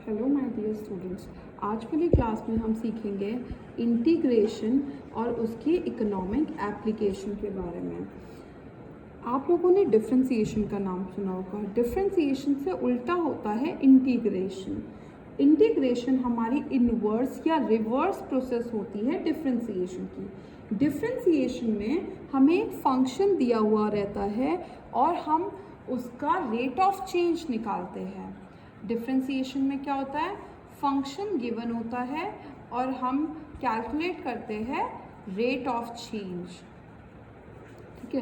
Hello my dear students, आज वाली class में हम सीखेंगे इंटीग्रेशन और उसकी इकोनॉमिक एप्लीकेशन के बारे में। आप लोगों ने डिफरेंशिएशन का नाम सुना होगा। डिफरेंशिएशन से उल्टा होता है इंटीग्रेशन। इंटीग्रेशन हमारी इनवर्स या रिवर्स प्रोसेस होती है डिफरेंशिएशन की। डिफरेंशिएशन में हमें एक फंक्शन दिया हुआ रहता है और हम उसका रेट ऑफ चेंज निकालते हैं। डिफरेंशिएशन में क्या होता है, फंक्शन गिवन होता है और हम कैलकुलेट करते हैं रेट ऑफ चेंज। ठीक है,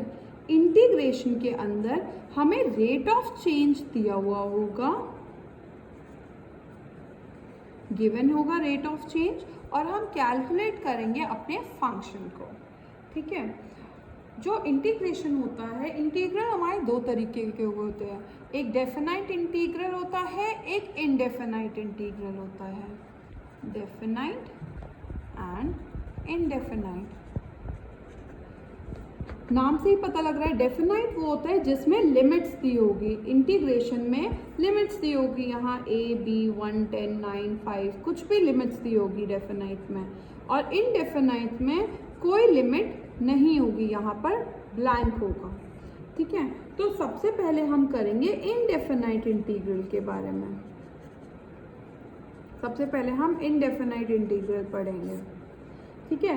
इंटीग्रेशन के अंदर हमें रेट ऑफ चेंज दिया हुआ होगा, गिवन होगा रेट ऑफ चेंज, और हम कैलकुलेट करेंगे अपने फंक्शन को। ठीक है, जो इंटीग्रेशन होता है, इंटीग्रल हमारे दो तरीके के होते हैं। एक डेफिनाइट इंटीग्रल होता है, एक इनडेफिनाइट इंटीग्रल होता है। डेफिनाइट एंड इनडेफिनाइट, नाम से ही पता लग रहा है। डेफिनाइट वो होता है जिसमें लिमिट्स दी होगी। इंटीग्रेशन में लिमिट्स दी होगी, यहाँ a, b, 1, 10, 9, 5 कुछ भी लिमिट्स दी होगी डेफिनाइट में। और इनडेफिनाइट में कोई लिमिट नहीं होगी, यहाँ पर ब्लैंक होगा। ठीक है, तो सबसे पहले हम करेंगे इनडेफिनाइट इंटीग्रल के बारे में। सबसे पहले हम इनडेफिनाइट इंटीग्रल पढ़ेंगे। ठीक है,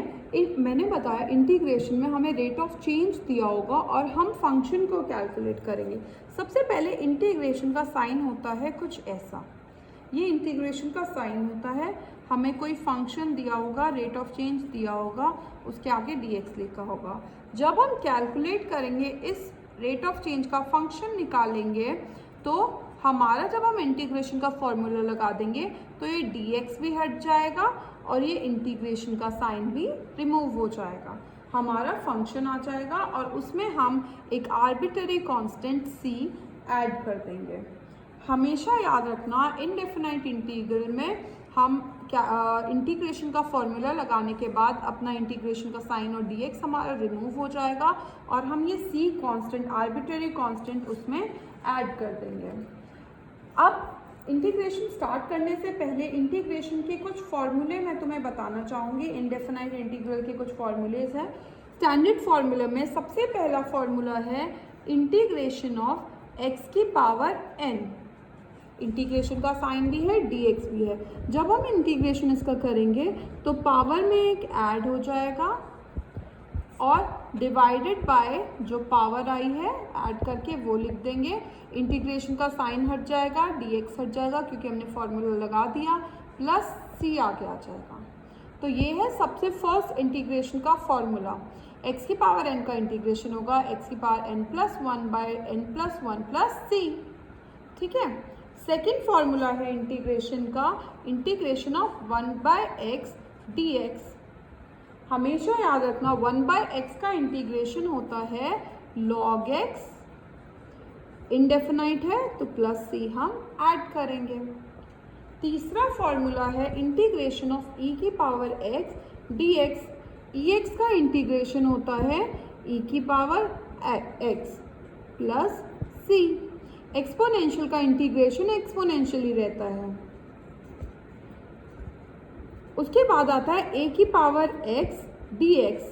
मैंने बताया इंटीग्रेशन में हमें रेट ऑफ चेंज दिया होगा और हम फंक्शन को कैलकुलेट करेंगे। सबसे पहले इंटीग्रेशन का साइन होता है कुछ ऐसा। ये इंटीग्रेशन का साइन होता है, हमें कोई फंक्शन दिया होगा, रेट ऑफ चेंज दिया होगा, उसके आगे dx लिखा होगा। जब हम कैलकुलेट करेंगे इस रेट ऑफ चेंज का फंक्शन निकालेंगे, तो हमारा जब हम इंटीग्रेशन का फॉर्मूला लगा देंगे तो ये dx भी हट जाएगा और ये इंटीग्रेशन का साइन भी रिमूव हो जाएगा। हमारा फंक्शन आ जाएगा और उसमें हम एक आर्बिट्ररी कांस्टेंट c ऐड कर देंगे। हमेशा याद रखना, इनडेफिनाइट इंटीग्रल में हम इंटीग्रेशन का फॉर्मूला लगाने के बाद अपना इंटीग्रेशन का साइन और dx हमारा रिमूव हो जाएगा और हम ये c कांस्टेंट, आर्बिट्ररी कांस्टेंट उसमें ऐड कर देंगे। अब इंटीग्रेशन स्टार्ट करने से पहले इंटीग्रेशन के कुछ फॉर्मूले मैं तुम्हें बताना चाहूँगी। इनडेफिनाइट इंटीग्रल के कुछ फॉर्मूलेज हैं। स्टैंडर्ड फॉर्मूला में सबसे पहला फॉर्मूला है इंटीग्रेशन ऑफ x की पावर n। इंटीग्रेशन का साइन भी है, dx भी है। जब हम इंटीग्रेशन इसका करेंगे तो पावर में एक ऐड हो जाएगा और डिवाइडेड बाय जो पावर आई है ऐड करके वो लिख देंगे। इंटीग्रेशन का साइन हट जाएगा, dx हट जाएगा क्योंकि हमने फॉर्मूला लगा दिया, प्लस c आगे आ जाएगा। तो ये है सबसे फर्स्ट इंटीग्रेशन का फॉर्मूला। x की पावर n का इंटीग्रेशन होगा x की power n plus 1 by n plus 1 plus c। ठीक है, सेकेंड फॉर्मूला है इंटीग्रेशन का, integration of 1 by x dx। हमेशा याद रखना 1 बाय एक्स का इंटीग्रेशन होता है log x, इनडेफिनाइट है तो प्लस c हम ऐड करेंगे। तीसरा फॉर्मूला है इंटीग्रेशन ऑफ e की पावर x dx। ex का इंटीग्रेशन होता है e की power x plus c। Exponential का इंटीग्रेशन एक्सपोनेंशियल ही रहता है। उसके बाद आता है a की पावर x dx।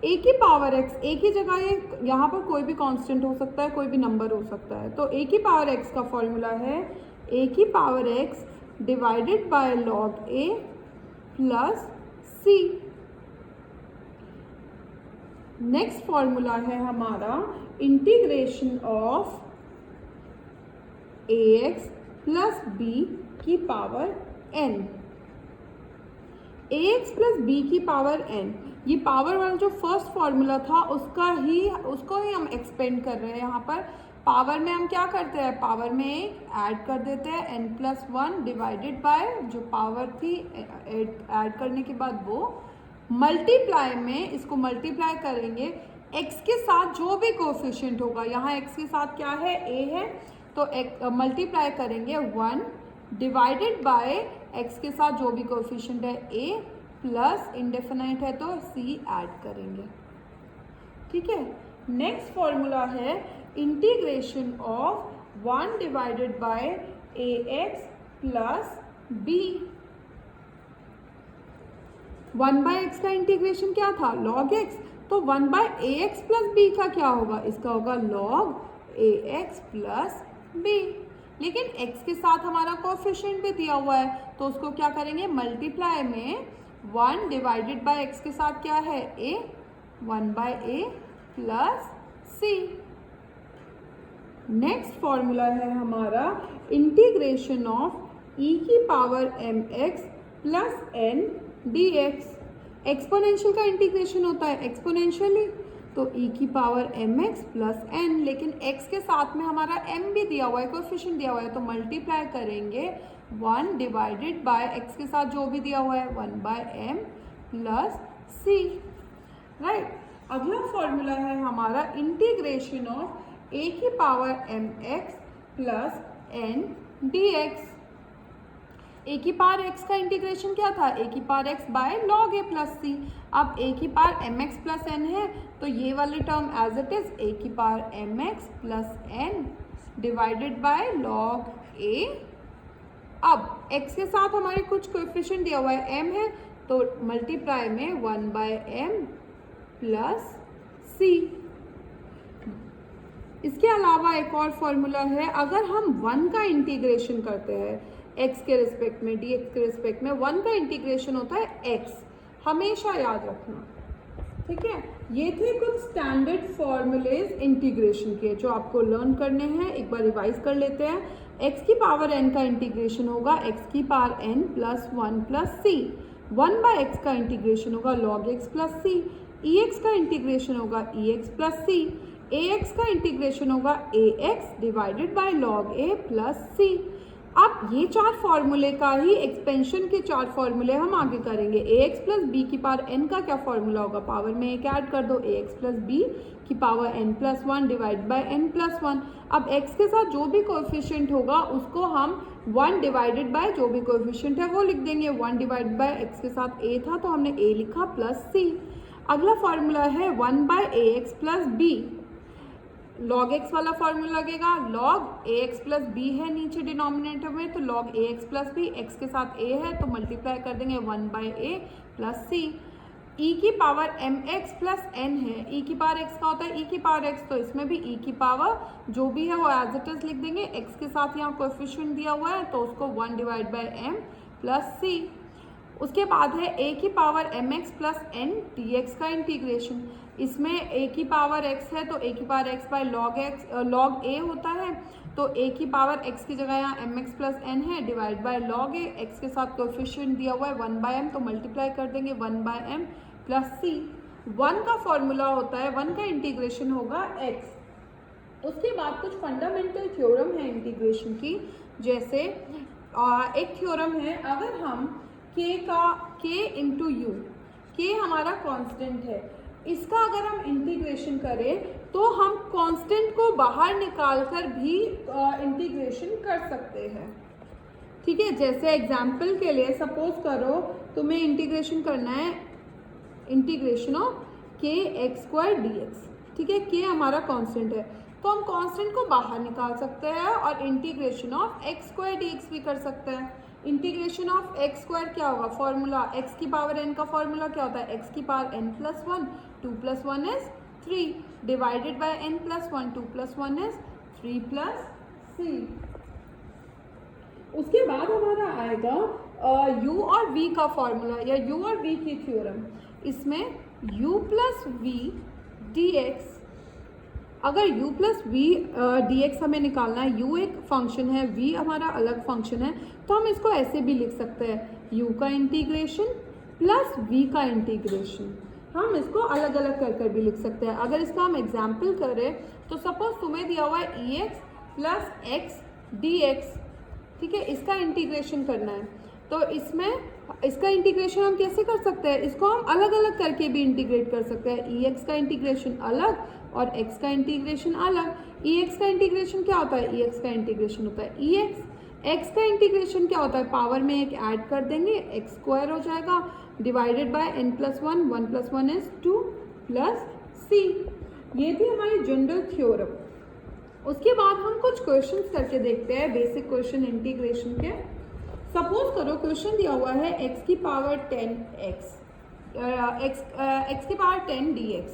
a की पावर x, a की जगह यहाँ पर कोई भी कांस्टेंट हो सकता है, कोई भी नंबर हो सकता है। तो a की पावर x का फॉर्मूला है a की power x divided by log a plus c। Next formula है हमारा integration of ax plus b की power n। ax plus b की पावर n, ये पावर वाला जो फर्स्ट फॉर्मूला था उसको ही हम एक्सपेंड कर रहे हैं। यहाँ पर पावर में हम क्या करते हैं, पावर में एक ऐड कर देते हैं n प्लस 1 डिवाइडेड बाय जो पावर थी ऐड करने के बाद वो मल्टीप्लाई में इसको मल्टीप्लाई करेंगे x के साथ जो भी कोफिशिएंट होगा। यहाँ x के साथ क्या है, a है, तो मल्टीप्लाई करेंगे 1 डिवाइडेड बाय x के साथ जो भी कोफिशिएंट है a प्लस इनडेफिनाइट है तो c ऐड करेंगे। ठीक है, नेक्स्ट फॉर्मूला है integration of 1 divided by ax plus b। 1/x का इंटीग्रेशन क्या था, log x, तो 1/ax प्लस b का क्या होगा, इसका होगा log ax प्लस b। लेकिन x के साथ हमारा कोएफिशिएंट भी दिया हुआ है, तो उसको क्या करेंगे, मल्टीप्लाई में 1 डिवाइडेड बाय x के साथ क्या है a, 1/a plus c। Next formula है हमारा इंटीग्रेशन ऑफ e की power mx plus n dx। Exponential का इंटीग्रेशन होता है एक्सपोनेंशियली, तो e की पावर mx प्लस n, लेकिन x के साथ में हमारा m भी दिया हुआ है, कोएफिशिएंट दिया हुआ है, तो मल्टीप्लाई करेंगे 1 डिवाइडेड बाय x के साथ जो भी दिया हुआ है 1/m प्लस c, राइट। अगला फॉर्मूला है हमारा इंटीग्रेशन ऑफ a की power mx plus n dx। a की पावर x का इंटीग्रेशन क्या था, a की power x by log a plus c। अब a की पावर mx प्लस n है, तो ये वाली term as it is a की power mx plus n divided by log a। अब x के साथ हमारे कुछ कोएफिशिएंट दिया हुआ है m है, तो मल्टीप्लाई में 1/m प्लस c। इसके अलावा एक और फॉर्मूला है, अगर हम 1 का इंटीग्रेशन करते हैं x के रिस्पेक्ट में, dx के रिस्पेक्ट में, 1 का इंटीग्रेशन होता है x, हमेशा याद रखना, ठीक है। ये थे कुछ स्टैंडर्ड फॉर्मूलेज इंटीग्रेशन के जो आपको लर्न करने हैं, एक बार रिवाइज कर लेते हैं। x की पावर n का इंटीग्रेशन होगा x की power n plus 1 plus c। 1/x का इंटीग्रेशन होगा log x plus c। ex का इंटीग्रेशन होगा ex प्लस c। ax का इंटीग्रेशन होगा ax divided by log a plus c। अब ये 4 फॉर्मूले का ही एक्सपेंशन के 4 फॉर्मूले हम आगे करेंगे। ax प्लस b की पावर n का क्या फॉर्मूला होगा, पावर में एक ऐड कर दो, ax प्लस b की power n plus 1 divide bye n plus 1। अब x के साथ जो भी कोएफिशिएंट होगा उसको हम 1 डिवाइडेड बाय जो भी कोएफिशिएंट है वो लिख देंगे। 1 डिवाइड बाय x के साथ a था, तो हमने a लिखा प्लस c। अगला फॉर्मूला है 1/ax plus b। log x वाला फॉर्मूला लगेगा, log ax प्लस b है नीचे डिनोमिनेटर में, तो log ax plus b, x के साथ a है तो मल्टीप्लाई कर देंगे 1/a प्लस c। e की पावर mx प्लस n है, e की पावर x का होता है e की पावर x, तो इसमें भी e की पावर जो भी है वो एज इट इज लिख देंगे। x के साथ यहाँ कोएफिशिएंट दिया हुआ है, तो उसको 1 divide by m plus c। उसके बाद है a की power mx plus n dx का इंटीग्रेशन। इसमें a की पावर x है, तो a की power x by log a होता है, तो a की पावर x की जगह यहाँ mx प्लस n है divide by log a। x के साथ कोएफिशिएंट दिया हुआ है 1/m, तो मल्टीप्लाई कर देंगे 1/m प्लस c। 1 का फॉर्मूला होता है, 1 का इंटीग्रेशन होगा x। उसके बाद कुछ फंडामेंटल थ्योरम है इंटीग्रेशन की, जैसे एक थ्योरम है, अगर हम k इंटू यू, k हमारा कांस्टेंट है, इसका अगर हम इंटीग्रेशन करें तो हम कांस्टेंट को बाहर निकाल कर भी इंटीग्रेशन कर सकते हैं, ठीक है। जैसे एग्जाम्पल के लिए सपोज करो तुम्हें इंटीग्रेशन करना है इंटीग्रेशन ऑफ kx² dx, ठीक है। k हमारा कांस्टेंट है, तो हम कांस्टेंट को बाहर निकाल सकते हैं और इंटीग्रेशन ऑफ x² dx भी कर सकते हैं। इंटीग्रेशन ऑफ x² क्या होगा, फॉर्मूला x की पावर n का फॉर्मूला क्या होता है, x की power n plus 1, 2 plus 1 is 3 divided bye n plus 1, 2 plus 1 is 3 plus c। उसके बाद हमारा आएगा u और v का फॉर्मूला या u और v की थ्योरम। इसमें u प्लस v dx, अगर u प्लस v dx हमें निकालना है, u एक फंक्शन है, v हमारा अलग फंक्शन है, तो हम इसको ऐसे भी लिख सकते हैं u का इंटीग्रेशन प्लस v का इंटीग्रेशन। हम इसको अलग अलग कर कर भी लिख सकते हैं। अगर इसका हम एग्जाम्पल करें तो सपोज तुम्हें दिया हुआ है ex प्लस x dx, ठीक है, इसका इंटीग्रेशन करना है, तो इसमें इसका इंटीग्रेशन हम कैसे कर सकते हैं, इसको हम अलग अलग करके भी इंटीग्रेट कर सकते हैं। ex का इंटीग्रेशन अलग और x का इंटीग्रेशन अलग। ex का इंटीग्रेशन क्या होता है, ex का इंटीग्रेशन होता है ex। x का इंटीग्रेशन क्या होता है, पावर में एक ऐड कर देंगे, x² हो जाएगा divided by n plus 1, 1 plus 1 is 2 plus c। ये थी हमारी जनरल थ्योरम। उसके बाद हम कुछ क्वेश्चंस करके देखते हैं, बेसिक क्वेश्चन इंटीग्रेशन के। सपोज करो क्वेश्चन दिया हुआ है x की पावर 10x x की पावर 10 dx।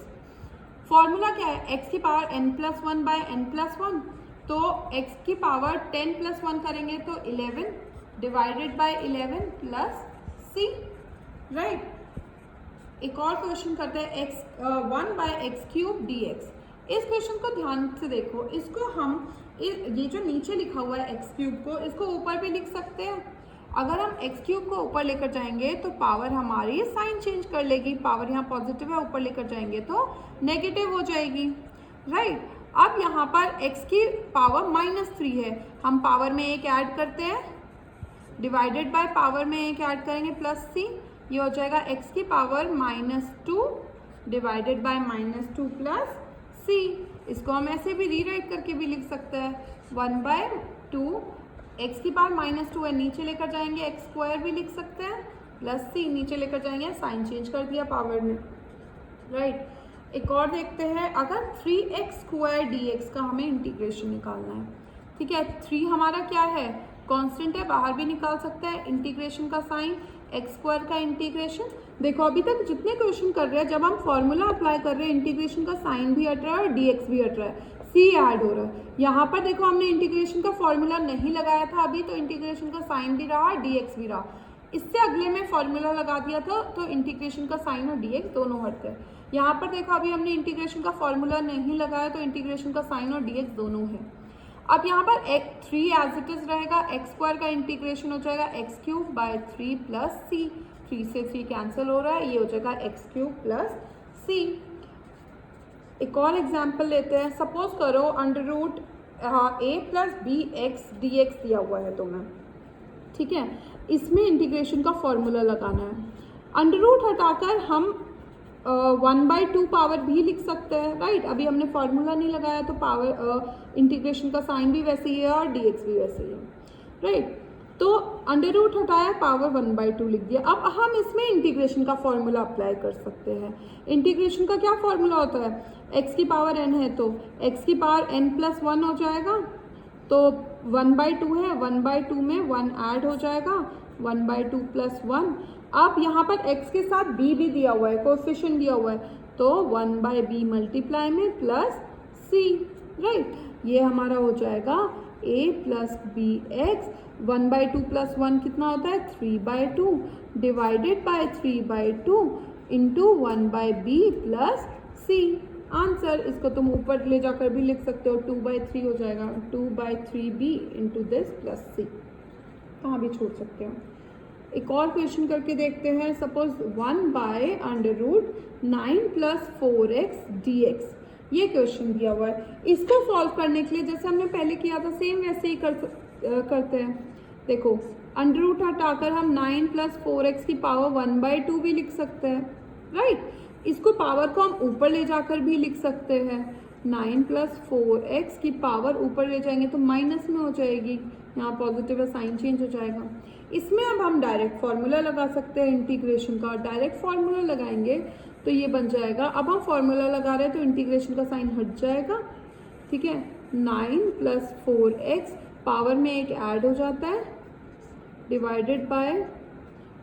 फॉर्मूला क्या है, x की पावर n+1 बाय n+1, तो x की पावर 10+1 करेंगे तो 11 divided by 11 plus c, right. एक और क्वेश्चन करते हैं x 1 बाय x³ dx। इस क्वेश्चन को ध्यान से देखो, इसको हम ये जो नीचे लिखा हुआ है x³ को, इसको ऊपर भी लिख सकते हैं। अगर हम x³ को ऊपर लेकर जाएंगे तो पावर हमारी साइन चेंज कर लेगी, पावर यहाँ पॉजिटिव है, ऊपर लेकर जाएंगे तो नेगेटिव हो जाएगी, राइट। अब यहाँ पर x की पावर -3 है, हम पावर में एक ऐड करते हैं, डिवाइडेड बाय पावर में एक ऐड करेंगे प्लस c, ये हो जाएगा x की power -2 divided by -2 plus c। इसको हम ऐसे भी रीराइट करके भी लिख सकते हैं, 1/2 x की पावर -2 है, नीचे लेकर जाएंगे x² भी लिख सकते हैं, प्लस c, नीचे लेकर जाएंगे, साइन चेंज कर दिया पावर में, राइट। एक और देखते हैं, अगर 3x² dx का हमें इंटीग्रेशन निकालना है, ठीक है। 3 हमारा क्या है, कांस्टेंट है, बाहर भी निकाल सकते हैं। इंटीग्रेशन का साइन, x² का इंटीग्रेशन। देखो अभी तक जितने क्वेश्चन कर रहे हैं, जब हम फॉर्मूला अप्लाई कर रहे हैं, इंटीग्रेशन का साइन भी हट रहा है और dx भी हट रहा है, c ऐड हो रहा है। यहाँ पर देखो हमने इंटीग्रेशन का फॉर्मूला नहीं लगाया था अभी, तो इंटीग्रेशन का साइन भी रहा, dx भी रहा। इससे अगले में फॉर्मूला लगा दिया था तो इंटीग्रेशन का साइन और dx दोनों हट गए। यहाँ पर देखो अभी हमने इंटीग्रेशन का फॉर्मूला नहीं लगाया, तो इंटीग्रेशन का साइन और dx दोनों है। अब यहाँ पर 3 एज इट इज रहेगा, x² का इंटीग्रेशन हो जाएगा x³ बाय 3 प्लस c, 3 से 3 कैंसिल हो रहा है, ये हो जाएगा x³ प्लस c। एक और एग्जाम्पल लेते हैं, सपोज करो √a प्लस bx dx दिया हुआ है तुम्हें, ठीक है। इसमें इंटीग्रेशन का फॉर्मूला लगाना है। √ हटाकर हम 1/2 पावर भी लिख सकते हैं, राइट। अभी हमने फॉर्मूला नहीं लगाया तो पावर इंटीग्रेशन का साइन भी वैसे ही है और dx भी वैसे ही है, राइट। तो √ हटाया, पावर 1/2 लिख दिया। अब हम इसमें इंटीग्रेशन का फॉर्मूला अप्लाई कर सकते हैं। इंटीग्रेशन का क्या फॉर्मूला होता है, x की पावर n है तो x की पावर n+1 हो जाएगा, तो 1/2 है, 1/2 में 1 ऐड हो जाएगा, 1/2 प्लस 1। अब यहाँ पर x के साथ b भी दिया हुआ है, कोएफिशिएंट दिया हुआ है, तो 1/b मल्टीप्लाई में प्लस c, राइट। ये हमारा हो जाएगा a प्लस bx, 1/2 प्लस 1 कितना होता है, 3/2 divided by 3/2 into 1/b plus c। Answer, इसको तुम ऊपर ले जाकर भी लिख सकते हो, 2/3 हो जाएगा, 2/3b into this plus c, कहाँ भी छोड़ सकते हो। एक और क्वेश्चन करके देखते हैं, सपोज 1/√9 प्लस 4x dx, ये क्वेश्चन दिया हुआ है। इसको सॉल्व करने के लिए जैसे हमने पहले किया था सेम वैसे ही करते हैं। देखो √ हटाकर हम 9 प्लस 4x की पावर 1/2 भी लिख सकते हैं, राइट। इसको पावर को हम ऊपर ले जाकर भी लिख सकते हैं, 9 प्लस 4x की पावर ऊपर ले जाएंगे तो माइनस में हो जाएगी, यहाँ पॉजिटिव है, साइन चेंज हो जाएगा। इसमें अब हम डायरेक्ट फार्मूला लगा सकते हैं इंटीग्रेशन का, डायरेक्ट फार्मूला लगाएंगे तो ये बन जाएगा। अब हम फार्मूला लगा रहे हैं तो इंटीग्रेशन का साइन हट जाएगा, ठीक है। 9 प्लस 4x पावर में एक ऐड हो जाता है, डिवाइडेड बाय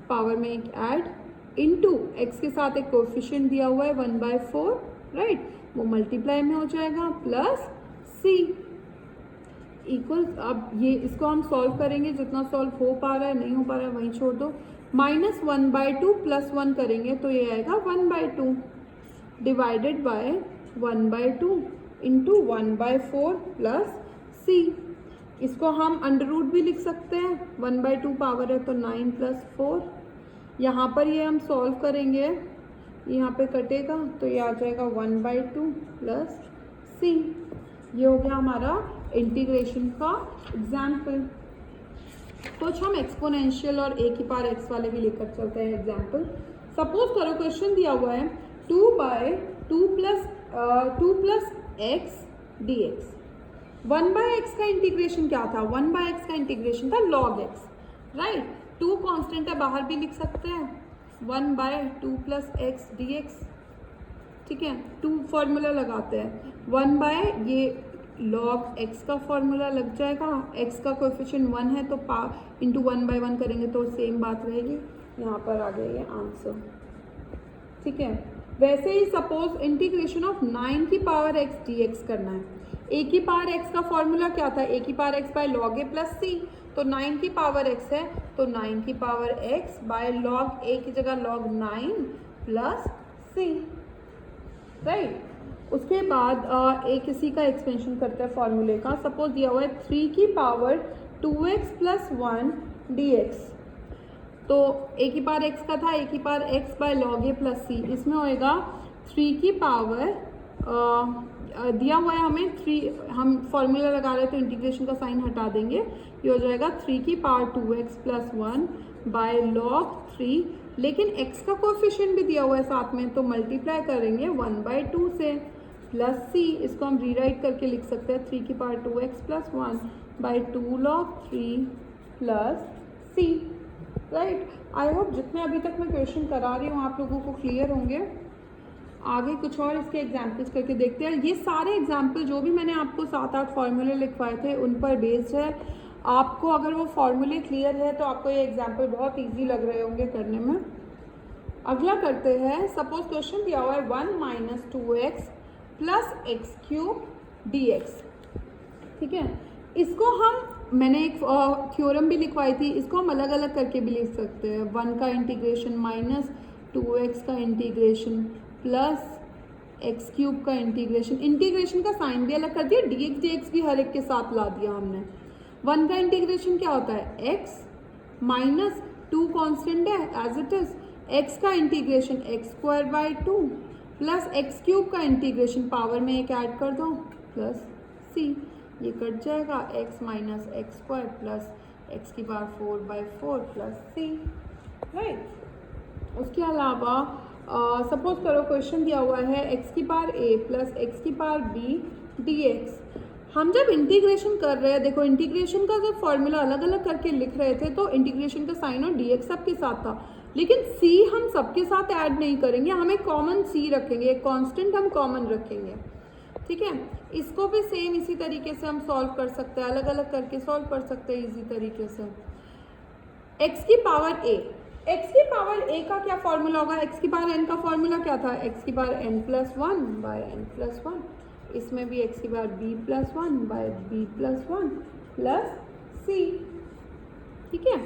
पावर में एक ऐड इंटू x के साथ एक कोएफिशिएंट दिया हुआ है 1/4, राइट, वो मल्टीप्लाई में हो जाएगा प्लस c इक्वल्स। अब ये इसको हम सॉल्व करेंगे, जितना सॉल्व हो पा रहा है, नहीं हो पा रहा है वहीं छोड़ दो। -1/2 प्लस 1 करेंगे तो ये आएगा 1/2 divided by 1/2 into 1/4 plus c। इसको हम √ भी लिख सकते हैं, 1/2 पावर है तो 9 प्लस 4। यहाँ पर ये हम सॉल्व करेंगे, यहाँ पे कटेगा तो ये आ जाएगा 1/2 प्लस c। ये हो गया हमारा इंटीग्रेशन का एग्जाम्पल। कुछ हम एक्सपोनेंशियल और a की पावर x वाले भी लेकर चलते हैं एग्जाम्पल। सपोज करो क्वेश्चन दिया हुआ है 2/2 प्लस x dx। 1/x का इंटीग्रेशन क्या था, 1/x का इंटीग्रेशन था log x, राइट। 2 कांस्टेंट है, बाहर भी लिख सकते हैं, 1/2 प्लस x dx, ठीक है। 2 फॉर्मूला लगाते हैं, 1 बाय ये लॉग एक्स का फॉर्मूला लग जाएगा, एक्स का कोएफिशिएंट 1 है तो इंटू 1/1 करेंगे तो सेम बात रहेगी। यहाँ पर आ गया ये आंसर, ठीक है। वैसे ही सपोज इंटीग्रेशन ऑफ 9 की पावर x dx करना है। a की पावर x का फॉर्मूला क्या था, a की power x by log a plus c, तो 9 की पावर x है तो 9 की power x by log a की जगह लॉग 9 प्लस c, राइट। उसके बाद एक इसी का एक्सपेंशन करते हैं फॉर्मूले का। सपोज दिया हुआ है 3 की पावर 2x प्लस 1 dx, तो a की पावर x का था, a की power x by log a plus c, इसमें होएगा 3 की पावर दिया हुआ है हमें 3, हम फॉर्मूला लगा रहे हैं तो इंटीग्रेशन का साइन हटा देंगे, ये हो जाएगा 3 की power 2x plus 1 by log 3, लेकिन x का कोएफिशिएंट भी दिया हुआ है साथ में, तो मल्टीप्लाई करेंगे 1/2 से प्लस c, इसको हम रीराइट करके लिख सकते हैं 3 की power 2x plus 1 by 2 log 3 plus c, right. I hope जितने अभी तक मैं क्वेश्चन करा रही हूँ आप लोगों को क्लियर होंगे। आगे कुछ और इसके एग्जाम्पल्स करके देखते हैं। ये सारे एग्जाम्पल जो भी मैंने आपको 7-8 फार्मूले लिखवाए थे उन पर बेस्ड है। आपको अगर वो फार्मूले क्लियर है तो आपको ये एग्जाम्पल बहुत इजी लग रहे होंगे करने में। अगला करते हैं। सपोज क्वेश्चन दिया हुआ है 1 - 2x plus x cube dx, ठीक है। इसको मैंने एक थ्योरम भी लिखवाई थी, इसको हम अलग अलग करके भी लिख सकते हैं। 1 का इंटीग्रेशन माइनस 2x का इंटीग्रेशन प्लस एक्स क्यूब का इंटीग्रेशन, इंटीग्रेशन का साइन भी अलग कर दिया, dx dx भी हर एक के साथ ला दिया हमने। 1 का इंटीग्रेशन क्या होता है, x माइनस 2 कॉन्स्टेंट है एज इट इज, x का integration x² 2 plus x cube का इंटीग्रेशन पावर में एक ऐड कर दो प्लस c, ये कट जाएगा x minus x² plus x की पावर 4/4 प्लस c, राइट। उसके अलावा सपोज करो क्वेश्चन दिया हुआ है x की पावर a प्लस एक्स की पावर b dx। हम जब इंटीग्रेशन कर रहे हैं, देखो इंटीग्रेशन का जब फॉर्मूला अलग अलग करके लिख रहे थे तो इंटीग्रेशन का साइन और dx सबके साथ था, लेकिन c हम सबके साथ ऐड नहीं करेंगे, हम एक कॉमन c रखेंगे, एक कांस्टेंट हम कॉमन रखेंगे, ठीक है। इसको भी सेम इसी तरीके से हम सॉल्व कर सकते हैं, अलग अलग करके सॉल्व कर सकते हैं इजी तरीके से। x की पावर a, x की पावर a का क्या फॉर्मूला होगा, x की पावर n का फॉर्मूला क्या था, x की पावर n+1 बाय n+1, इसमें भी x की power b+1 bye b+1 plus c, ठीक है।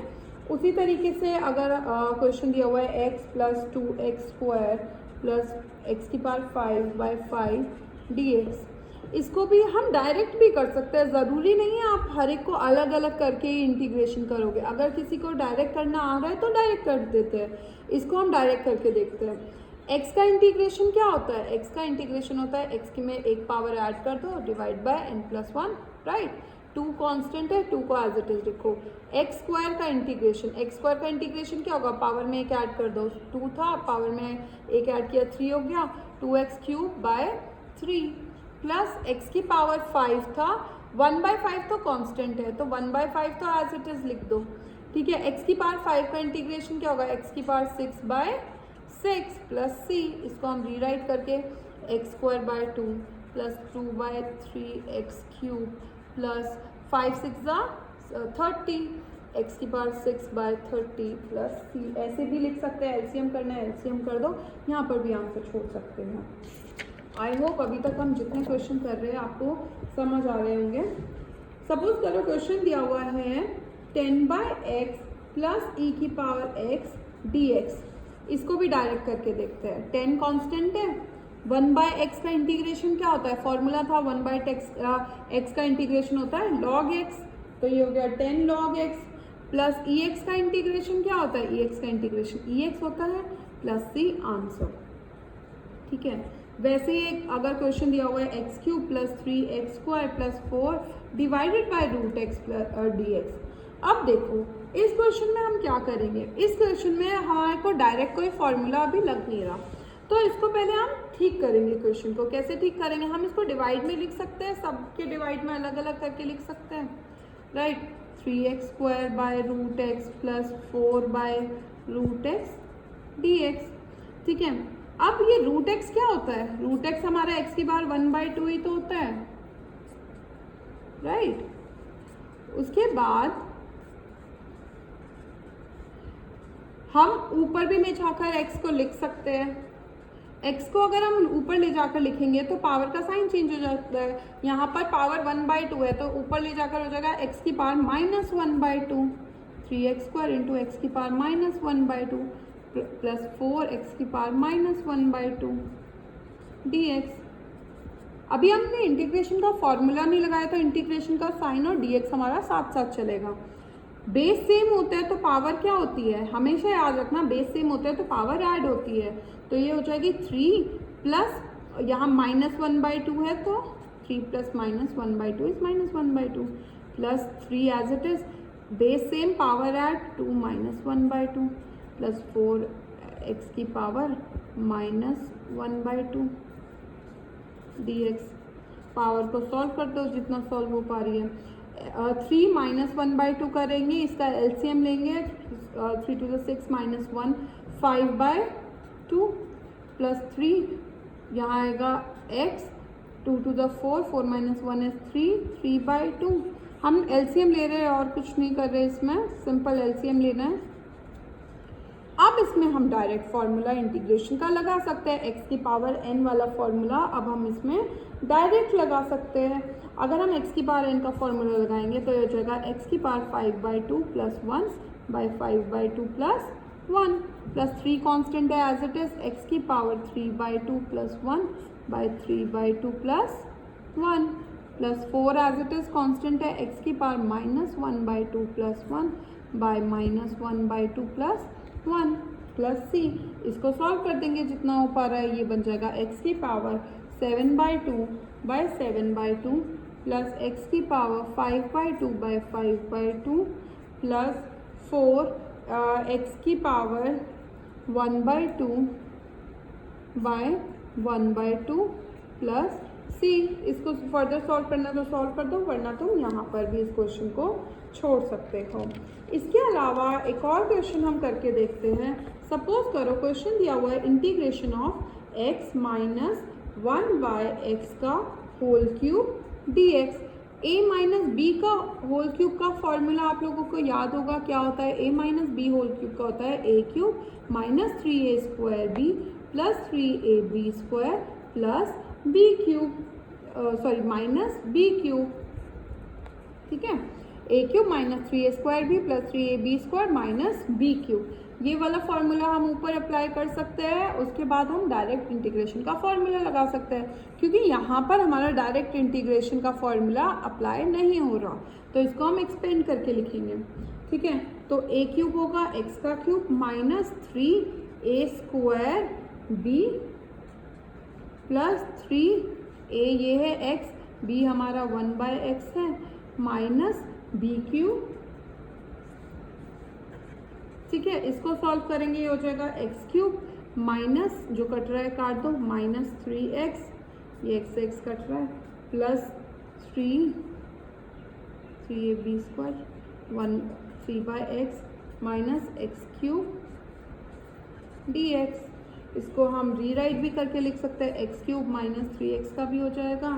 उसी तरीके से अगर क्वेश्चन दिया हुआ है x plus 2x² plus x की पावर 5/5 dx, इसको भी हम डायरेक्ट भी कर सकते हैं, ज़रूरी नहीं है आप हर एक को अलग अलग करके ही इंटीग्रेशन करोगे। अगर किसी को डायरेक्ट करना आ रहा है तो डायरेक्ट कर देते हैं, इसको हम डायरेक्ट करके देखते हैं। x का इंटीग्रेशन क्या होता है, x का इंटीग्रेशन होता है x की में एक पावर ऐड कर दो divide by n+1, right. 2 constant है, 2 को एज इट इज लिखो। x² का इंटीग्रेशन क्या होगा, पावर में एक ऐड कर दो, 2 था पावर में एक ऐड किया 3 हो गया, 2x³ बाय 3 प्लस x की पावर 5 था, 1/5 तो कांस्टेंट है तो 1/5 तो एज इट इज लिख दो, ठीक है। x की पावर 5 का इंटीग्रेशन क्या होगा, x की पावर 6/6 प्लस c, इसको हम रीराइट करके x² 2 plus 2/3x³ plus 5 6 30, x की पावर 6/30 प्लस c, ऐसे भी लिख सकते हैं। एलसीएम करना है एलसीएम कर दो, यहाँ पर भी आंसर छोड़ सकते हैं। आई होप अभी तक हम जितने क्वेश्चन कर रहे हैं आपको समझ आ रहे होंगे। सपोज करो क्वेश्चन दिया हुआ है 10/x प्लस e की पावर x dx, इसको भी डायरेक्ट करके देखते हैं। 10 कांस्टेंट है, 1/x का इंटीग्रेशन क्या होता है, फॉर्मूला था 1/x का इंटीग्रेशन होता है log x, तो ये हो गया 10 log x प्लस ex का इंटीग्रेशन क्या होता है, ex का इंटीग्रेशन ex होता है प्लस c, आंसर, ठीक है। वैसे ही अगर क्वेश्चन दिया हुआ है x³ plus 3x² plus 4 divided by √x plus dx। अब देखो इस क्वेश्चन में हम क्या करेंगे, इस क्वेश्चन में हमारे को डायरेक्ट कोई फॉर्मूला अभी लग नहीं रहा, तो इसको पहले हम ठीक करेंगे। क्वेश्चन को कैसे ठीक करेंगे, हम इसको डिवाइड में लिख सकते हैं, सबके डिवाइड में अलग अलग करके लिख सकते हैं, right. 3x² by √x plus 4/√x dx, ठीक है। अब ये √x क्या होता है, √x हमारा x की पावर 1/2 ही तो होता है, राइट। उसके बाद हम ऊपर भी ले जाकर x को लिख सकते हैं। x को अगर हम ऊपर ले जाकर लिखेंगे तो पावर का साइन चेंज हो जाता है। यहाँ पर पावर 1/2 है तो ऊपर ले जाकर हो जाएगा x की पावर -1/2, 3x² इंटू x की पावर -1/2 प्लस 4x की पावर -1/2 dx। अभी हमने इंटीग्रेशन का फॉर्मूला नहीं लगाया तो इंटीग्रेशन का साइन और dx हमारा साथ साथ चलेगा। बेस सेम होता है तो पावर क्या होती है, हमेशा याद रखना, बेस सेम होता है तो पावर ऐड होती है। तो ये हो जाएगी 3 प्लस यहाँ -1/2 है तो 3 plus -1/2 is -1/2 plus 3 as it is, base same power add 2 -1/2 plus 4x की पावर -1/2 dx। पावर को सॉल्व कर दो जितना सॉल्व हो पा रही है। 3 -1/2 करेंगे, इसका एलसीएम लेंगे, 3 to the 6 -1 5/2 प्लस 3 यहाँ आएगा x 2 to the 4 4 - 1 is 3 3/2। हम एलसीएम ले रहे हैं और कुछ नहीं कर रहे, इसमें सिंपल एलसीएम लेना है। अब इसमें हम डायरेक्ट फार्मूला इंटीग्रेशन का लगा सकते हैं, x की पावर n वाला फार्मूला अब हम इसमें डायरेक्ट लगा सकते हैं। अगर हम x की पावर n का फार्मूला लगाएंगे तो ये हो जाएगा x की power 5/2 plus 1/5/2 plus 1 plus 3 constant है एज इट इज, x की power 3/2 plus 1/3/2 plus 1 plus 4 as it is constant है, x की power -1/2 plus 1/-1/2 plus 1 plus c। इसको सॉल्व कर देंगे जितना हो पा रहा है, ये बन जाएगा x की पावर 7/2 प्लस x की पावर 5/2 प्लस 4 x की पावर 1/2 प्लस c। इसको फर्दर सॉल्व करना तो सॉल्व कर दो, वरना तुम यहाँ पर भी इस क्वेश्चन को छोड़ सकते हो। इसके अलावा एक और क्वेश्चन हम करके देखते हैं। सपोज करो क्वेश्चन दिया हुआ है integration of x minus 1/x का whole cube dx। a minus B का होल क्यूब का फॉर्मूला आप लोगों को याद होगा क्या होता है, a minus B whole cube का होता है a cube minus 3a² b plus 3ab² plus b cube minus b cube, ठीक है, a cube minus 3a² b plus 3ab² minus b cube. ये वाला फॉर्मूला हम ऊपर अप्लाई कर सकते हैं। उसके बाद हम डायरेक्ट इंटीग्रेशन का फॉर्मूला लगा सकते हैं, क्योंकि यहाँ पर हमारा डायरेक्ट इंटीग्रेशन का फॉर्मूला अप्लाई नहीं हो रहा, तो इसको हम एक्सपेंड करके लिखेंगे, ठीक है। तो a क्यूब होगा x का cube minus 3a² b plus 3a ये है x, b हमारा 1/x है, माइनस b क्यूब, ठीक है। इसको सॉल्व करेंगे, ये हो जाएगा x क्यूब माइनस जो कट रहा है काट दो, माइनस 3x, ये x कट रहा है, plus 3ab² 3/x minus x cube dx। इसको हम रीराइट भी करके लिख सकते हैं, x क्यूब माइनस 3x का भी हो जाएगा,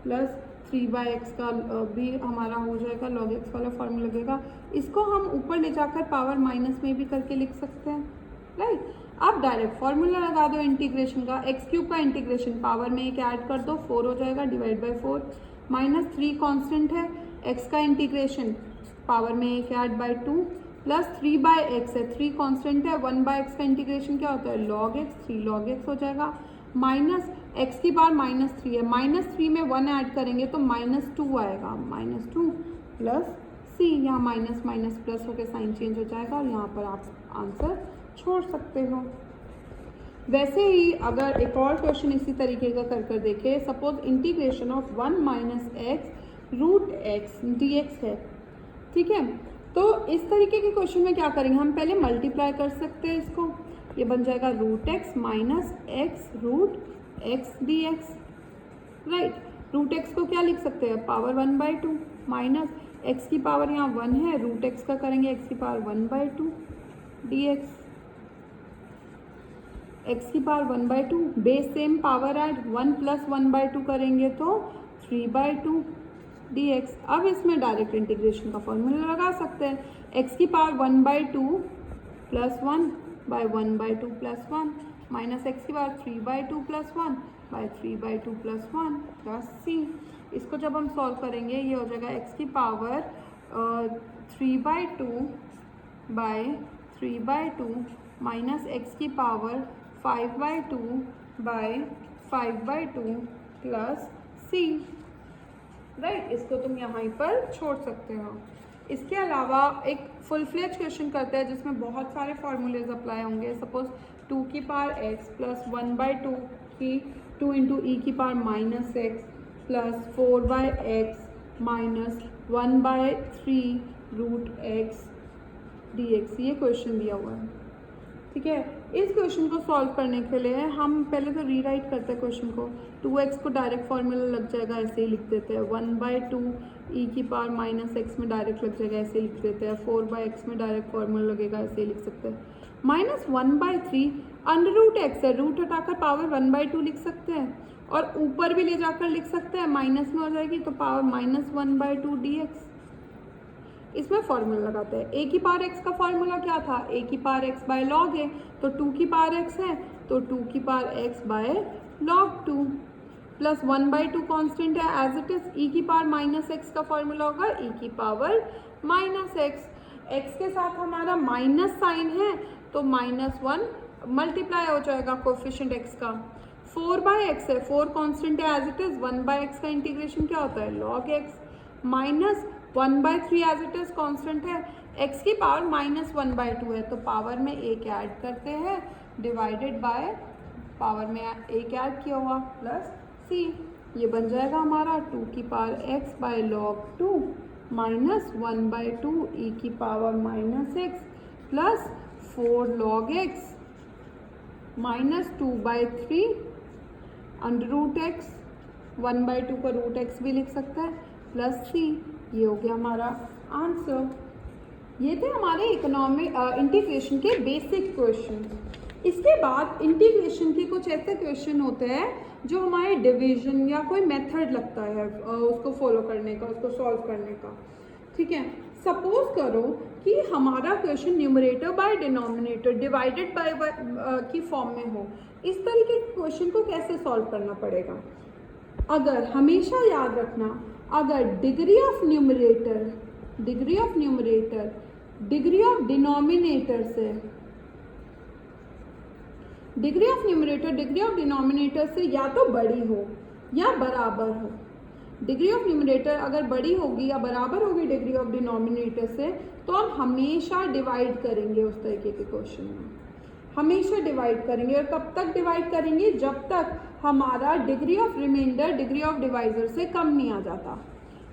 प्लस 3/x का भी हमारा हो जाएगा, log x वाला फॉर्मूला लगेगा। इसको हम ऊपर ले जाकर पावर माइनस में भी करके लिख सकते हैं, राइट। अब डायरेक्ट फॉर्मूला लगा दो इंटीग्रेशन का, x क्यूब का इंटीग्रेशन पावर में एक ऐड कर दो, 4 हो जाएगा, डिवाइड बाई 4 माइनस 3 कांस्टेंट है, x का इंटीग्रेशन पावर में एक ऐड बाई 2 प्लस 3/x है, 3 कांस्टेंट है, 1/x का इंटीग्रेशन क्या होता है log x, 3 log x हो जाएगा, माइनस x की पावर -3 है, -3 में 1 ऐड करेंगे तो -2 आएगा, -2 प्लस c, यहाँ माइनस माइनस प्लस होकर साइन चेंज हो जाएगा और यहाँ पर आप आंसर छोड़ सकते हो। वैसे ही अगर एक और क्वेश्चन इसी तरीके का कर देखें, suppose integration of 1 minus x root x dx है, ठीक है। तो इस तरीके के क्वेश्चन में क्या करेंगे, हम पहले मल्टीप्लाई कर सकते हैं इसको, ये बन जाएगा root x minus x root x dx, right. Root x को क्या लिख सकते हैं, पावर 1/2 माइनस एक्स की पावर यहाँ 1 है, रूट एक्स का करेंगे एक्स की पावर 1/2 dx, एक्स की power 1/2, base same power add 1 plus 1/2 करेंगे तो 3/2 dx। अब इसमें डायरेक्ट इंटीग्रेशन का फॉर्मूला लगा सकते हैं, x की power 1/2 plus 1 by 1/2 plus 1 minus x की power 3/2 plus 1 by 3/2 plus 1 plus c। इसको जब हम सॉल्व करेंगे ये हो जाएगा x की पावर 3/2 बाई 3/2 माइनस एक्स की power 5/2 by 5/2 plus c। Right, इसको तुम यहाँ पर छोड़ सकते हो। इसके अलावा एक फुल फ्लेज क्वेश्चन करते हैं जिसमें बहुत सारे फार्मूलेज अप्लाई होंगे। सपोज 2 की पावर x प्लस 1/2 की 2 इंटू ई की power minus x plus 4/x minus 1/3 root x dx। ये क्वेश्चन दिया हुआ है, ठीक है। इस क्वेश्चन को सॉल्व करने के लिए हम पहले तो रीराइट करते हैं क्वेश्चन को। 2x को डायरेक्ट फॉर्मूला लग जाएगा, ऐसे ही लिख देते हैं। 1/2 ई की पावर माइनस एक्स में डायरेक्ट लग जाएगा, ऐसे ही लिख देते हैं। 4/x में डायरेक्ट फॉर्मूला लगेगा, ऐसे ही लिख सकते हैं। माइनस 1/3 अंडर रूट एक्स है, रूट हटाकर पावर 1/2 लिख सकते हैं और ऊपर भी ले जाकर लिख सकते हैं, माइनस में हो जाएगी तो पावर माइनस 1/2 dx। इसमें फॉर्मूला लगाते हैं। a की पावर x का फॉर्मूला क्या था, a की पावर x बाय लॉग है, तो 2 की पावर x है तो 2 की power x by log 2 plus 1/2 constant है एज इट इज। e की पावर माइनस x का फॉर्मूला होगा e की पावर माइनस x। x के साथ हमारा माइनस साइन है तो -1 मल्टीप्लाई हो जाएगा कोफिशिएंट x का। 4/x है, 4 कांस्टेंट है एज इट इज। 1/x का इंटीग्रेशन क्या होता है, log x minus 1/3 as it is constant है। x की पावर -1/2 है तो पावर में एक ऐड करते हैं डिवाइडेड बाय पावर में एक ऐड किया हुआ प्लस c। ये बन जाएगा हमारा 2 की power x by log 2 minus 1/2 e की power minus x plus 4 log x minus 2/3 under root x। 1/2 का रूट x भी लिख सकता है प्लस c। ये हो गया हमारा आंसर। ये थे हमारे इकोनॉमिक इंटीग्रेशन के बेसिक क्वेश्चन। इसके बाद इंटीग्रेशन के कुछ ऐसे क्वेश्चन होते हैं जो हमारे डिवीजन या कोई मेथड लगता है उसको फॉलो करने का, उसको सॉल्व करने का, ठीक है। सपोज करो कि हमारा question numerator by denominator divided by की फॉर्म में हो। इस तरीके के क्वेश्चन को कैसे सॉल्व करना पड़ेगा, अगर हमेशा याद रखना, अगर degree of numerator degree of denominator से डिग्री ऑफ डिनोमिनेटर से या तो बड़ी हो या बराबर हो। डिग्री ऑफ न्यूमरेटर अगर बड़ी होगी या बराबर होगी डिग्री ऑफ डिनोमिनेटर से तो हम हमेशा डिवाइड करेंगे उस तरीके के क्वेश्चन में, हमेशा डिवाइड करेंगे। और कब तक डिवाइड करेंगे, जब तक हमारा degree of remainder degree of divisor से कम नहीं आ जाता।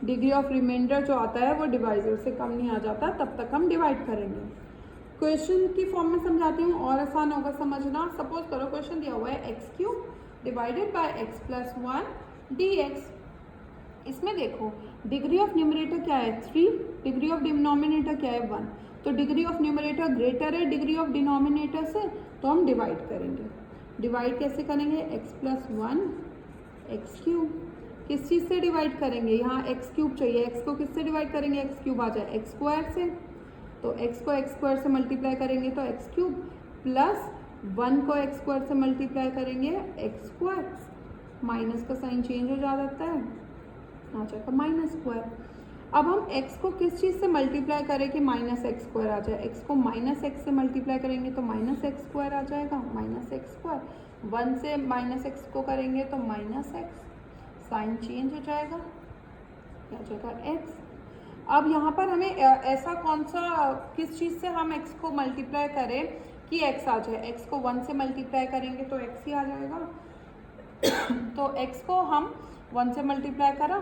डिग्री ऑफ रिमाइंडर जो आता है वो डिवाइजर से कम नहीं आ जाता, तब तक हम डिवाइड करेंगे। क्वेश्चन की फॉर्म में समझाती हूँ और आसान होगा समझना। सपोज करो क्वेश्चन दिया हुआ है x³ divided by x plus 1 dx। इसमें देखो डिग्री ऑफ न्यूमरेटर क्या है 3, डिग्री ऑफ डिनोमिनेटर क्या है 1। तो डिग्री ऑफ न्यूमरेटर ग्रेटर है डिग्री ऑफ डिनोमिनेटर से, तो हम डिवाइड करेंगे। डिवाइड कैसे करेंगे, x प्लस 1 x³ किस चीज़ से डिवाइड करेंगे, यहाँ x³ चाहिए, x को किससे डिवाइड करेंगे, x³ आ जाए x² से, तो x को x² से मल्टीप्लाई करेंगे तो x³ प्लस 1 को x² से मल्टीप्लाई करेंगे x², माइनस का साइन चेंज हो जाता है, आ जाएगा -2। अब हम x को किस चीज़ से मल्टीप्लाई करें कि -x² आ जाए, x को -x से मल्टीप्लाई करेंगे तो -x² आ जाएगा, -x²। 1 से -x को करेंगे तो -x, साइन चेंज हो जाएगा, आ जाएगा x। अब यहाँ पर हमें ऐसा कौन सा किस चीज़ से हम x को मल्टीप्लाई करें कि x आ जाए, x को 1 से मल्टीप्लाई करेंगे तो x ही आ जाएगा। तो x को हम 1 से मल्टीप्लाई करा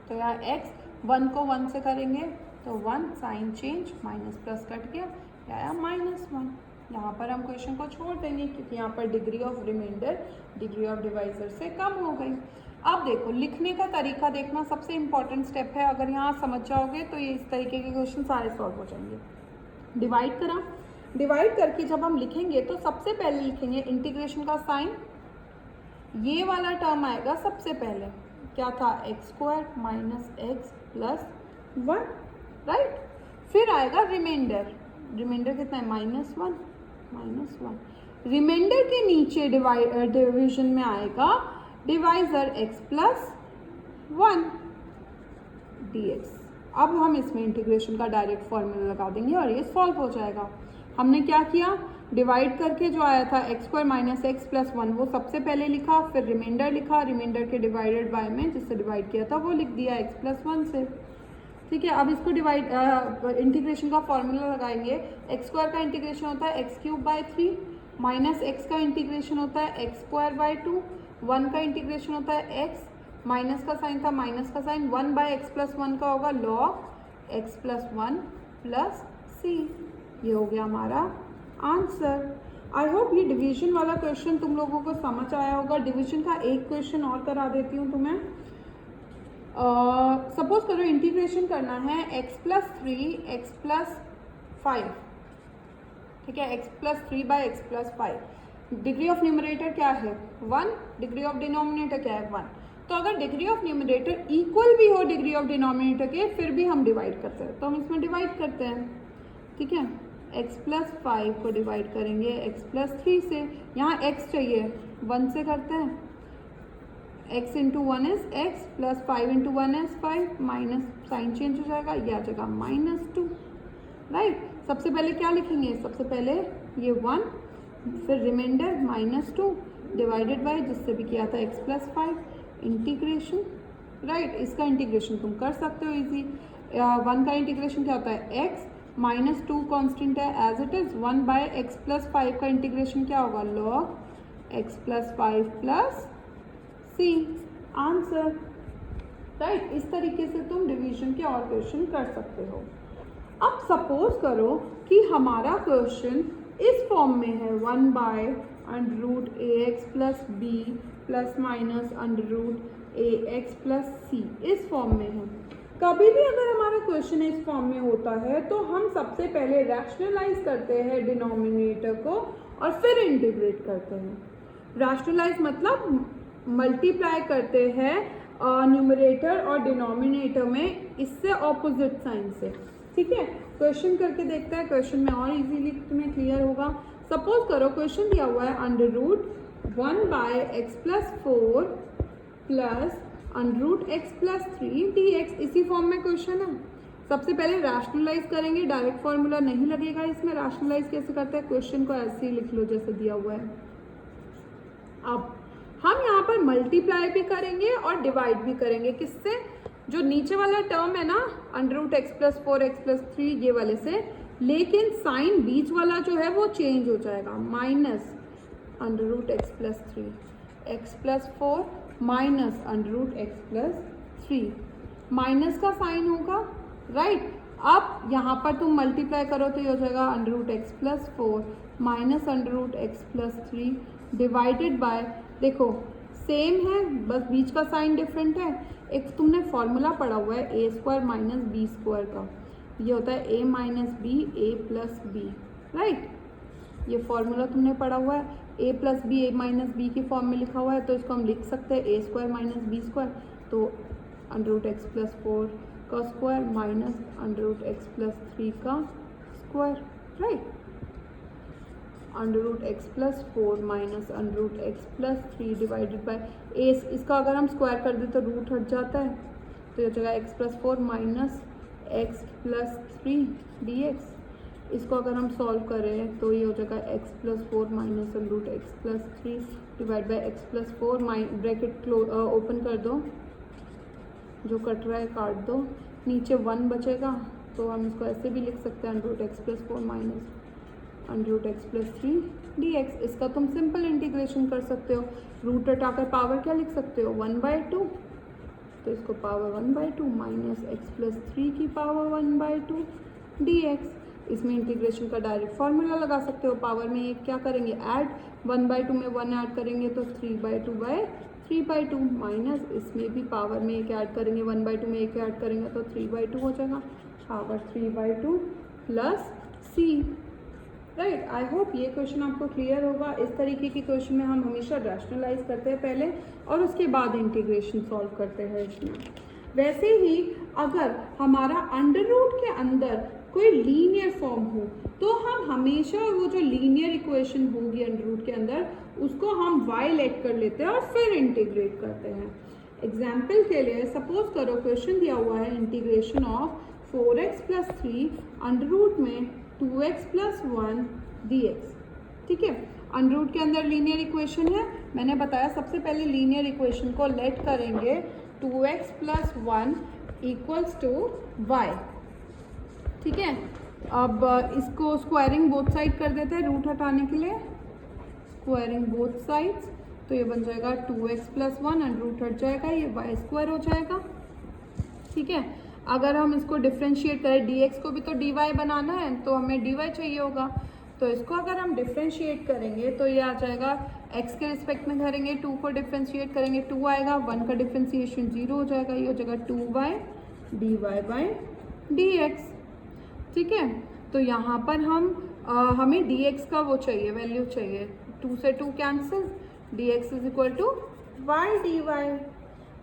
तो यहाँ x, 1 को 1 से करेंगे तो 1, sign change, minus plus cut गया, आया -1। यहाँ पर हम क्वेश्चन को छोड़ देंगे क्योंकि यहाँ पर degree of remainder degree of divisor से कम हो गई। अब देखो लिखने का तरीका देखना सबसे इम्पॉर्टेंट स्टेप है। अगर यहाँ समझ जाओगे तो ये इस तरीके के क्वेश्चन सारे सॉल्व हो जाएंगे। डिवाइड करा, डिवाइड करके जब हम लिखेंगे तो सबसे पहले लिखेंगे इंटीग्रेशन का साइन, ये वाला टर्म आएगा सबसे पहले, क्या था, x square minus x plus 1, right. फिर आएगा रिमाइंडर, रिमाइंडर कितना है, -1। रिमाइंडर के नीचे डिवीजन में आएगा डिवाइजर x प्लस 1 dx। अब हम इसमें इंटीग्रेशन का डायरेक्ट फॉर्मूला लगा देंगे और ये सॉल्व हो जाएगा। हमने क्या किया, डिवाइड करके जो आया था x square minus x plus 1 वो सबसे पहले लिखा, फिर रिमाइंडर लिखा, रिमाइंडर के डिवाइडेड बाय में जिससे डिवाइड किया था वो लिख दिया एक्स प्लस 1 से। ठीक है, अब इसको इंटीग्रेशन का फॉर्मूला लगाएंगे। एक्स स्क्वायर का इंटीग्रेशन होता है x cube by 3, minus x का इंटीग्रेशन होता है एक्स स्क्वायर बाय 2, 1 का इंटीग्रेशन होता है एक्स, माइनस का साइन था माइनस का साइन, 1 बाय एक्स प्लस 1 का होगा लॉग एक्स प्लस 1 प्लस सी। ये हो गया हमारा आंसर। आई होप ये डिवीजन वाला क्वेश्चन तुम लोगों को समझ आया होगा। डिवीजन का एक क्वेश्चन और करा देती हूँ तुम्हें। सपोज करो इंटीग्रेशन करना है x प्लस 3 x प्लस 5, ठीक है, x plus 3 by x plus 5। Degree of numerator क्या है 1, डिग्री ऑफ डिनोमिनेटर क्या है 1। तो अगर डिग्री ऑफ न्यूमरेटर इक्वल भी हो डिग्री ऑफ डिनोमिनेटर के फिर भी हम डिवाइड करते हैं, तो हम इसमें डिवाइड करते हैं। ठीक है, x प्लस 5 को डिवाइड करेंगे x प्लस 3 से, यहाँ x चाहिए 1 से करते हैं, x into 1 is x plus 5 into 1 is 5, minus sign change हो जाएगा, ये आ जाएगा -2, राइट। सबसे पहले क्या लिखेंगे, सबसे पहले ये 1, फिर रिमाइंडर -2 डिवाइडेड बाय जिससे भी किया था x प्लस 5 इंटीग्रेशन, राइट। इसका इंटीग्रेशन तुम कर सकते हो इजी। 1 का इंटीग्रेशन क्या होता है x, -2 कॉन्स्टेंट है as it is, 1 by x plus 5 का इंटीग्रेशन क्या होगा log x plus 5 plus C. Answer, right. इस तरीके से तुम डिवीजन के और क्वेश्चन कर सकते हो। अब सपोज करो कि हमारा क्वेश्चन इस फॉर्म में है 1 by under root a x plus b plus minus under root a x plus c, इस फॉर्म में है। कभी भी अगर हमारा क्वेश्चन इस फॉर्म में होता है तो हम सबसे पहले रैशनलाइज करते हैं डिनोमिनेटर को और फिर इंटीग्रेट करते हैं। रैशनलाइज मतलब मल्टीप्लाई करते हैं न्यूमरेटर और डिनोमिनेटर में इससे ऑपोजिट साइन से। ठीक है, क्वेश्चन करके देखते हैं, क्वेश्चन में और इजीली तुम्हें क्लियर होगा। सपोज करो क्वेश्चन दिया हुआ है under root 1 by x plus 4 plus under root x plus 3 dx, इसी फॉर्म में क्वेश्चन है। सबसे पहले रैशनलाइज करेंगे, डायरेक्ट फॉर्मूला नहीं लगेगा इसमें। रैशनलाइज कैसे करते हैं, क्वेश्चन को ऐसे ही लिख लो जैसे दिया हुआ है। अब हम यहाँ पर मल्टीप्लाई भी करेंगे और डिवाइड भी करेंगे, किससे, जो नीचे वाला टर्म है ना under root x plus 4 x plus 3 ये वाले से, लेकिन साइन बीच वाला जो है वो चेंज हो जाएगा, minus under root x plus 3 x plus 4 minus under root x plus 3, minus का साइन होगा, राइट। अब यहाँ पर तुम मल्टीप्लाई करो तो ये हो जाएगा under root x plus 4 minus under root x plus 3 divided by, देखो सेम है बस बीच का साइन डिफरेंट है। एक तुमने फॉर्मूला पढ़ा हुआ है ए स्क्वायर माइनस बी स्क्वायर का, ये होता है ए माइनस बी ए प्लस बी, राइट। ये फॉर्मूला तुमने पढ़ा हुआ है, ए प्लस बी ए माइनस बी की फॉर्म में लिखा हुआ है, तो इसको हम लिख सकते हैं a square minus b square, तो अंडर रूट एक्स प्लस 4 का square minus under root x plus 3 का square, right. Under root x plus 4 minus under root x plus 3 divided by a, इसका अगर हम स्क्वायर कर दें तो रूट हट जाता है, तो ये हो जाएगा x plus 4 minus x plus 3 dx। इसको अगर हम सॉल्व करें तो ये हो जाएगा x plus 4 minus under root x plus 3 divide by x plus 4 bracket open कर दो, जो कट रहा है काट दो, नीचे 1 बचेगा, तो हम इसको ऐसे भी लिख सकते हैं under root x plus 4 minus under root x plus 3 dx। इसका तुम सिंपल इंटीग्रेशन कर सकते हो, रूट हटाकर पावर क्या लिख सकते हो 1/2, तो इसको पावर 1/2 माइनस एक्स प्लस 3 की पावर 1/2 dx। इसमें इंटीग्रेशन का डायरेक्ट फॉर्मूला लगा सकते हो, पावर में एक क्या करेंगे ऐड, 1/2 में 1 ऐड करेंगे तो 3/2 माइनस इसमें भी पावर में एक ऐड करेंगे, 1/2 में एक ऐड करेंगे तो 3/2 हो जाएगा, power 3/2 plus C. Right. I hope ये क्वेश्चन आपको क्लियर होगा। इस तरीके के क्वेश्चन में हम हमेशा रैशनलाइज करते हैं पहले और उसके बाद इंटीग्रेशन सॉल्व करते हैं इसमें। वैसे ही अगर हमारा अंडर रूट के अंदर कोई लीनियर फॉर्म हो तो हम हमेशा वो जो लीनियर इक्वेशन होगी अंडर रूट के अंदर उसको हम y लेट कर लेते हैं और फिर इंटीग्रेट करते हैं। एग्जाम्पल के लिए सपोज करो क्वेश्चन दिया हुआ है integration of 4x + 3 under root में 2x + 1 dx। ठीक है, अंडर रूट के अंदर लीनियर इक्वेशन है। मैंने बताया सबसे पहले लीनियर इक्वेशन को लेट करेंगे 2x + 1 = y। ठीक है, अब इसको स्क्वायरिंग बोथ साइड कर देते हैं रूट हटाने के लिए। स्क्वायरिंग बोथ साइड्स तो ये बन जाएगा 2x + 1 अंडर रूट हट जाएगा, ये y² हो जाएगा। ठीक है, अगर हम इसको डिफ्रेंशिएट करें dx को भी तो dy बनाना है तो हमें dy चाहिए होगा, तो इसको अगर हम डिफ्रेंशिएट करेंगे तो ये आ जाएगा x के रिस्पेक्ट में करेंगे 2 को डिफ्रेंशिएट करेंगे 2 आएगा, 1 का डिफ्रेंशिएशन 0 हो जाएगा, ये हो जाएगा 2y dy/dx। ठीक है, तो यहाँ पर हमें dx का वो चाहिए, वैल्यू चाहिए, 2 से 2 cancel, dx = y dy,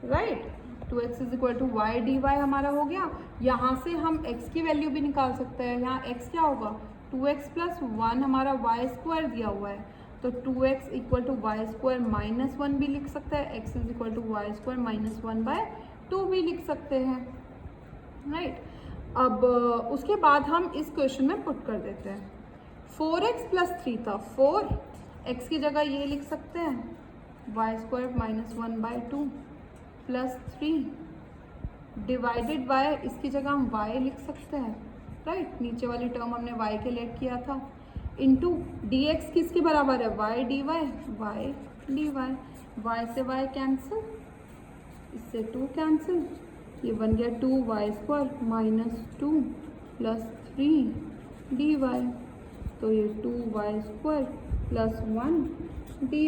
right. 2x = y dy हमारा हो गया। यहाँ से हम x की वैल्यू भी निकाल सकते हैं। यहाँ x क्या होगा, 2x + 1 हमारा y² दिया हुआ है तो 2x = y² - 1 भी लिख सकते हैं, x = y² - 1/2 भी लिख सकते हैं, राइट। अब उसके बाद हम इस क्वेश्चन में पुट कर देते हैं। 4x + 3 था, 4x की जगह ये लिख सकते हैं y² - 1/2 + 3 डिवाइडेड बाय, इसकी जगह हम y लिख सकते हैं, राइट। नीचे वाली टर्म हमने y के लेट किया था, इनटू dx किसके बराबर है, y dy, y से y कैंसिल, इससे 2 कैंसिल, ये बन गया 2y² - 2 + 3 dy, तो ये 2y² + 1 dy।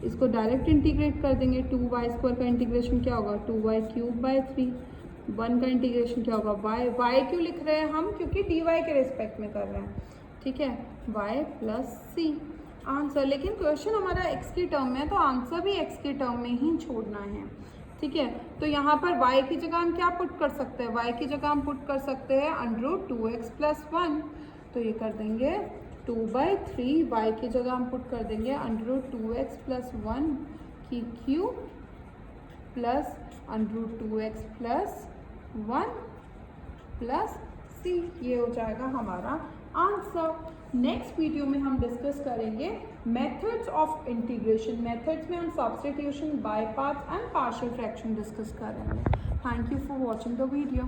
इसको डायरेक्ट इंटीग्रेट कर देंगे, 2y² का इंटीग्रेशन क्या होगा, 2y³ / 3, 1 का इंटीग्रेशन क्या होगा, y क्यों लिख रहे हैं हम, क्योंकि dy के रिस्पेक्ट में कर रहे हैं। ठीक है, y + c आंसर। लेकिन क्वेश्चन हमारा x की टर्म में है तो आंसर भी x की टर्म में ही छोड़ना है। ठीक है, तो यहाँ पर y की जगह हम क्या पुट कर सकते हैं, y की जगह हम पुट कर सकते हैं √2x + 1, तो ये कर देंगे 2/3, y की जगह हम पुट कर देंगे √2x + 1 की क्यूब प्लस √2x + 1 + c, ये हो जाएगा हमारा आंसर। नेक्स्ट वीडियो में हम डिस्कस करेंगे मेथड्स ऑफ इंटीग्रेशन। मेथड्स में हम substitution, by parts and partial fraction discuss करेंगे। Thank you for watching the video.